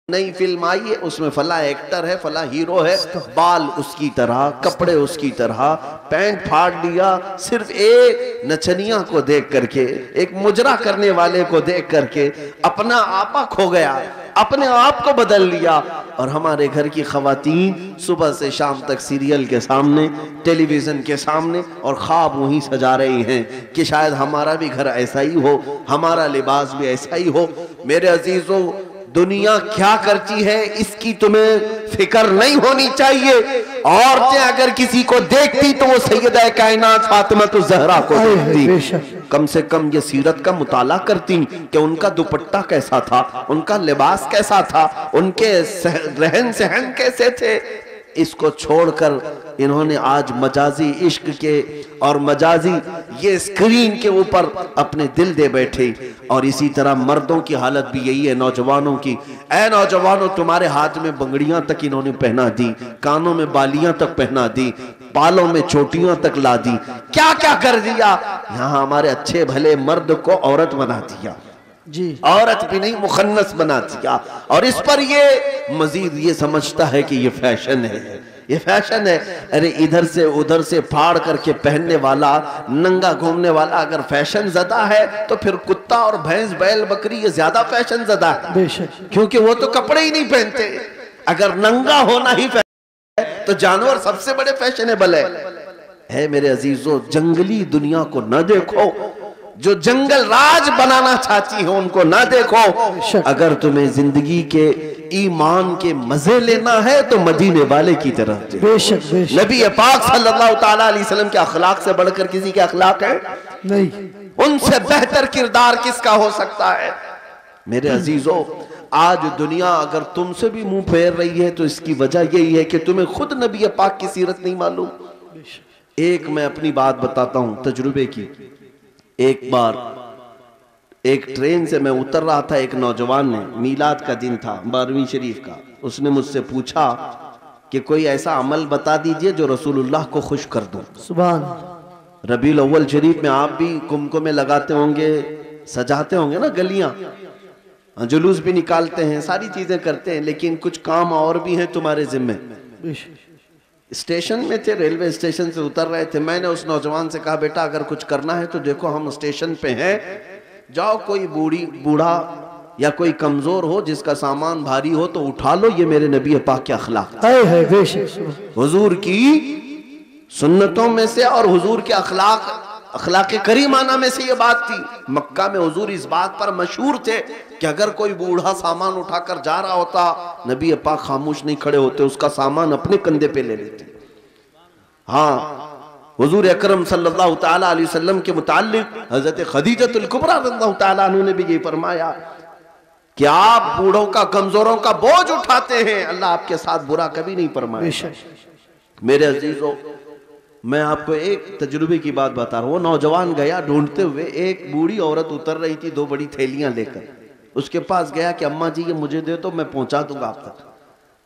نئی فلم آئی ہے، اس میں فلاں ایکٹر ہے، فلاں ہیرو ہے، بال اس کی طرح، کپڑے اس کی طرح، پینٹ پھاڑ لیا، صرف ایک نچنیاں کو دیکھ کر کے، ایک مجرا کرنے والے کو دیکھ کر کے اپنا آپا کھو گیا، اپنے آپ کو بدل لیا۔ اور ہمارے گھر کی خواتین صبح سے شام تک سیریل کے سامنے، ٹیلی ویژن کے سامنے، اور خواب وہیں سجا رہی ہیں کہ شاید ہمارا بھی گھر ایسا ہی ہو، ہمارا لباس بھی ایسا ہی ہو۔ میرے عزیزوں، دنیا کیا کرتی ہے اس کی تمہیں فکر نہیں ہونی چاہیے۔ عورتیں اگر کسی کو دیکھتی تو وہ سیدہ کائنات فاطمہ الزہرا کو دیکھتی، کم سے کم یہ سیرت کا مطالعہ کرتی کہ ان کا دوپٹہ کیسا تھا، ان کا لباس کیسا تھا، ان کے رہن سہن کیسے تھے۔ اس کو چھوڑ کر انہوں نے آج مجازی عشق کے اور مجازی یہ اسکرین کے اوپر اپنے دل دے بیٹھے۔ اور اسی طرح مردوں کی حالت بھی یہی ہے، نوجوانوں کی۔ اے نوجوانوں، تمہارے ہاتھ میں بنگڑیاں تک انہوں نے پہنا دی، کانوں میں بالیاں تک پہنا دی، بالوں میں چوٹیاں تک لا دی، کیا کیا کر دیا۔ یہاں ہمارے اچھے بھلے مرد کو عورت بنا دیا، جی عورت بھی نہیں مخنث بنا دیا۔ اور اس پر یہ مزید یہ سمجھتا ہے کہ یہ فیشن ہے، یہ فیشن ہے۔ ارے ادھر سے پھاڑ کر کے پہننے والا، ننگا گھومنے والا اگر فیشن زدہ ہے تو پھر کتا اور بھینس بیل بکری یہ زیادہ فیشن زدہ ہے، بے شک، کیونکہ وہ تو کپڑے ہی نہیں پہنتے۔ اگر ننگا ہونا ہی فیشن ہے تو جانور سب سے بڑے فیشنیبل ہے۔ میرے عزیزو، جنگلی دنیا کو نہ دیکھو، جو جنگل راج بنانا چاہتی ہیں ان کو نہ دیکھو۔ اگر تمہیں زندگی کے ایمان کے مزے لینا ہے تو مدینے والے کی طرف دیکھو۔ نبی پاک صلی اللہ تعالیٰ علیہ وسلم کے اخلاق سے بڑھ کر کسی کے اخلاق ہے نہیں، ان سے بہتر کردار کس کا ہو سکتا ہے۔ میرے عزیزو، آج دنیا اگر تم سے بھی منہ پھیر رہی ہے تو اس کی وجہ یہی ہے کہ تمہیں خود نبی پاک کی سیرت نہیں معلوم۔ ایک میں اپنی بات بتاتا ہوں تجربے کی۔ ایک بار ایک ٹرین سے میں اتر رہا تھا، ایک نوجوان نے، میلاد کا دن تھا 12ویں شریف کا، اس نے مجھ سے پوچھا کہ کوئی ایسا عمل بتا دیجئے جو رسول اللہ کو خوش کر دو۔ سبحان، ربیع الاول شریف میں آپ بھی کمکمے لگاتے ہوں گے، سجاتے ہوں گے نا گلیاں، جلوس بھی نکالتے ہیں، ساری چیزیں کرتے ہیں، لیکن کچھ کام اور بھی ہیں تمہارے ذمہ۔ اسٹیشن میں تھے، ریلوے اسٹیشن سے اتر رہے تھے، میں نے اس نوجوان سے کہا بیٹا اگر کچھ کرنا ہے تو دیکھو ہم اسٹیشن پہ ہیں، جاؤ کوئی بوڑھا یا کوئی کمزور ہو جس کا سامان بھاری ہو تو اٹھا لو، یہ میرے نبی پاک کے اخلاق حضور کی سنتوں میں سے اور حضور کے اخلاق کریمانہ میں سے یہ بات تھی۔ مکہ میں حضور اس بات پر مشہور تھے کہ اگر کوئی بوڑھا سامان اٹھا کر جا رہا ہوتا، نبی پاک خاموش نہیں کھڑے ہوتے، اس کا سامان اپنے کندھے پہ لے لیتے۔ ہاں، حضور اکرم صلی اللہ تعالیٰ علیہ وسلم کے متعلق حضرت خدیجہ الکبریٰ رضی اللہ تعالیٰ عنہ نے بھی یہ فرمایا کہ آپ بوڑھوں کا، کمزوروں کا بوجھ اٹھاتے ہیں، اللہ آپ کے ساتھ برا کبھی نہیں فرمایا۔ میرے عزیزو، میں آپ کو ایک تجربے کی بات بتا رہا ہوں۔ وہ نوجوان گیا ڈھونڈتے ہوئے، ایک بوڑھی عورت اتر رہی تھی 2 بڑی تھیلیاں لے کر، اس کے پاس گیا کہ اماں جی یہ مجھے دے تو میں پہنچا دوں گا آپ تک۔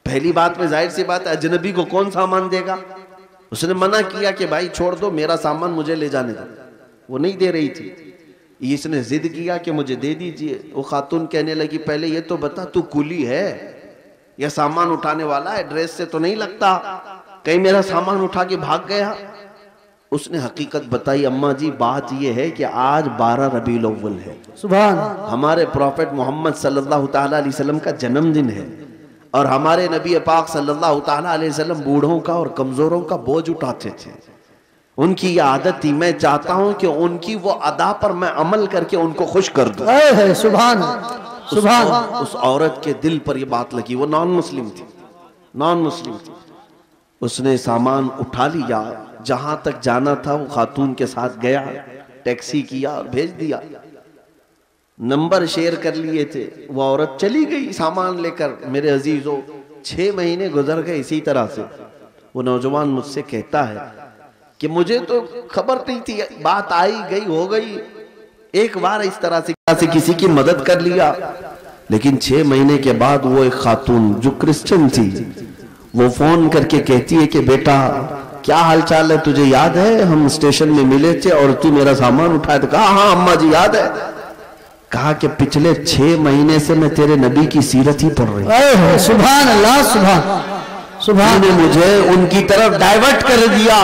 پہلی بات میں ظاہر سی بات ہے اجنبی کو کون سامان دے گا؟ اس نے منع کیا کہ بھائی چھوڑ دو، میرا سامان مجھے لے جانے دو۔ وہ نہیں دے رہی تھی، اس نے ضد کیا کہ مجھے دے دیجئے۔ وہ خاتون کہنے لگی پہلے یہ تو بتا تو کولی ہے یا سامان اٹھانے والا ہے؟ ڈریس سے تو نہیں لگتا، کہیں میرا سامان اٹھا کے بھاگ گیا؟ اس نے حقیقت بتائی، اماں جی بات یہ ہے کہ آج 12 ربیع الاول ہے، سبحان، ہمارے پروفیٹ محمد صلی اللہ تعالیٰ علیہ وسلم کا جنم دن ہے، اور ہمارے نبی پاک صلی اللہ تعالیٰ علیہ وسلم بوڑھوں کا اور کمزوروں کا بوجھ اٹھاتے تھے۔ ان کی یہ عادت تھی، میں چاہتا ہوں کہ ان کی وہ ادا پر میں عمل کر کے ان کو خوش کر دوں۔ سبحان سبحان۔ اس عورت کے دل پر یہ بات لگی، وہ نان مسلم تھی، اس نے سامان اٹھا لیا، جہاں تک جانا تھا وہ خاتون کے ساتھ گیا، ٹیکسی کیا اور بھیج دیا، نمبر شیئر کر لیے تھے، وہ عورت چلی گئی سامان لے کر۔ میرے عزیزو، 6 مہینے گزر گئے اسی طرح سے۔ وہ نوجوان مجھ سے کہتا ہے کہ مجھے تو خبر نہیں تھی، بات آئی گئی ہو گئی، ایک بار اس طرح سے کسی کی مدد کر لیا، لیکن 6 مہینے کے بعد وہ ایک خاتون جو کرسچن تھی وہ فون کر کے کہتی ہے کہ بیٹا کیا حال چال ہے، تجھے یاد ہے ہم اسٹیشن میں ملے تھے اور تو میرا سامان اٹھایا تھا؟ کہا ہاں اماں جی یاد ہے۔ کہا کہ پچھلے 6 مہینے سے میں تیرے نبی کی سیرت ہی پڑھ رہی ہوں، سبحان اللہ، سبحان نے مجھے ان کی طرف ڈائیورٹ کر دیا،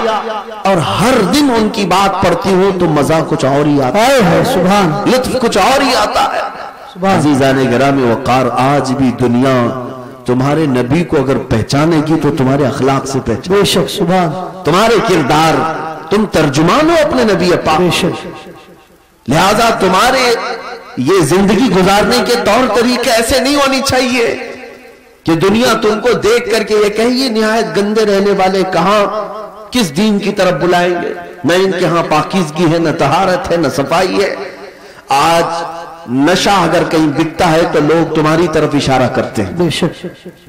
اور ہر دن ان کی بات پڑھتی ہوں تو مزہ کچھ اور ہی آتا ہے، سبحان لطف کچھ اور ہی آتا ہے۔ عزیزان گرامی وقار، آج بھی دنیا تمہارے نبی کو اگر پہچانے گی تو تمہارے اخلاق سے پہچانے، بے شک، سبحان، تمہارے کردار، تم ترجمان ہو اپنے نبی پاک، بے شک، لہذا تمہارے یہ زندگی گزارنے کے طور طریقے ایسے نہیں ہونی چاہیے کہ دنیا تم کو دیکھ کر کے یہ کہے یہ نہایت گندے رہنے والے کہاں کس دین کی طرف بلائیں گے، نہ ان کے ہاں پاکیزگی ہے، نہ طہارت ہے، نہ صفائی ہے۔ آج نشہ اگر کہیں بکتا ہے تو لوگ تمہاری طرف اشارہ کرتے ہیں، بے شک،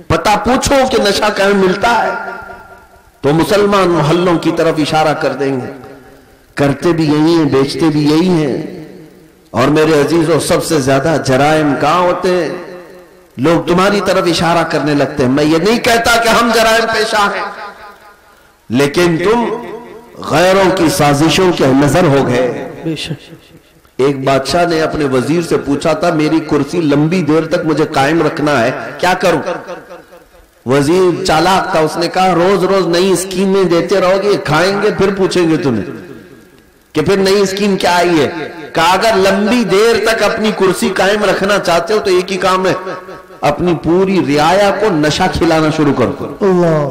پتہ پوچھو کہ نشہ کہیں ملتا ہے تو مسلمان محلوں کی طرف اشارہ کر دیں گے، کرتے بھی یہی ہیں، بیچتے بھی یہی ہیں۔ اور میرے عزیزوں، سب سے زیادہ جرائم کہاں ہوتے ہیں؟ لوگ تمہاری طرف اشارہ کرنے لگتے ہیں۔ میں یہ نہیں کہتا کہ ہم جرائم پیشہ ہیں، لیکن تم غیروں کی سازشوں کے نظر ہو گئے۔ بے شک، ایک بادشاہ نے اپنے وزیر سے پوچھا تھا میری کرسی لمبی دیر تک مجھے قائم رکھنا ہے، کیا کروں؟ وزیر چالاک تھا، اس نے کہا روز روز نئی اسکیمیں دیتے رہو گے، کھائیں گے پھر پوچھیں گے تمہیں کہ پھر نئی اسکیم کیا آئی ہے۔ کہا اگر لمبی دیر تک اپنی کرسی قائم رکھنا چاہتے ہو تو ایک ہی کام ہے، اپنی پوری رعایا کو نشہ کھلانا شروع کر دو، اللہ،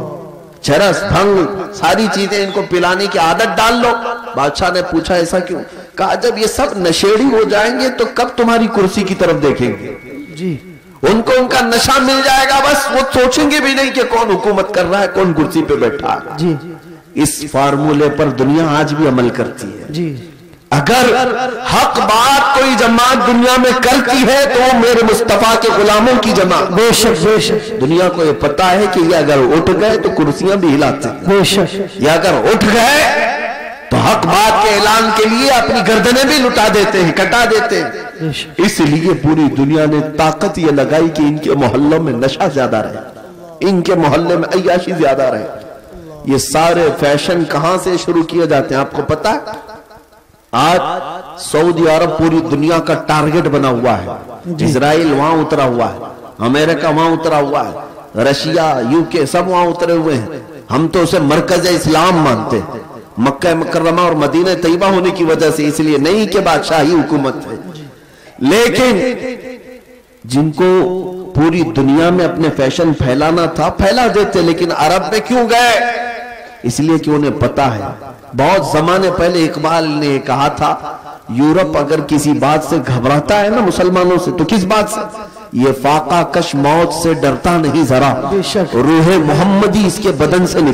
چرس، بھنگ، ساری چیزیں ان کو پلانے کی عادت ڈال لو۔ بادشاہ نے پوچھا ایسا کیوں؟ کہا جب یہ سب نشیڑی ہو جائیں گے تو کب تمہاری کرسی کی طرف دیکھیں گے؟ جی، ان کو ان کا نشہ مل جائے گا، بس وہ سوچیں گے بھی نہیں کہ کون حکومت کر رہا ہے، کون کرسی پہ بیٹھا ہے۔ جی، اس فارمولے پر دنیا آج بھی عمل کرتی ہے۔ جی، اگر حق بات کوئی جماعت دنیا میں کرتی ہے تو وہ میرے مصطفیٰ کے غلاموں کی جماعت۔ بے شک، بے شک، دنیا کو یہ پتا ہے کہ یہ اگر اٹھ گئے تو کرسیاں بھی ہلاتے ہیں، بے شک، یہ اگر اٹھ گئے تو حق بات کے اعلان کے لیے اپنی گردنیں بھی لٹا دیتے ہیں، کٹا دیتے ہیں۔ بے شک، اس لیے پوری دنیا نے طاقت یہ لگائی کہ ان کے محلوں میں نشہ زیادہ رہے، ان کے محلے میں عیاشی زیادہ رہے۔ یہ سارے فیشن کہاں سے شروع کیے جاتے ہیں آپ کو پتا ہے؟ آج سعودی عرب پوری دنیا کا ٹارگٹ بنا ہوا ہے، اسرائیل وہاں اترا ہوا ہے، امریکہ وہاں اترا ہوا ہے، رشیا، UK سب وہاں اترے ہوئے ہیں۔ ہم تو اسے مرکز اسلام مانتے ہیں، مکہ مکرمہ اور مدینہ طیبہ ہونے کی وجہ سے، اس لیے نہیں کہ بادشاہی حکومت ہے، لیکن جن کو پوری دنیا میں اپنے فیشن پھیلانا تھا پھیلا دیتے، لیکن عرب میں کیوں گئے؟ اس لیے کہ انہیں پتا ہے۔ بہت زمانے پہلے اقبال نے کہا تھا یورپ اگر کسی بات سے گھبراتا ہے نا مسلمانوں سے تو کس بات سے؟ یہ فاقہ کش موت سے ڈرتا نہیں ذرا، روح محمدی اس کے بدن سے نکل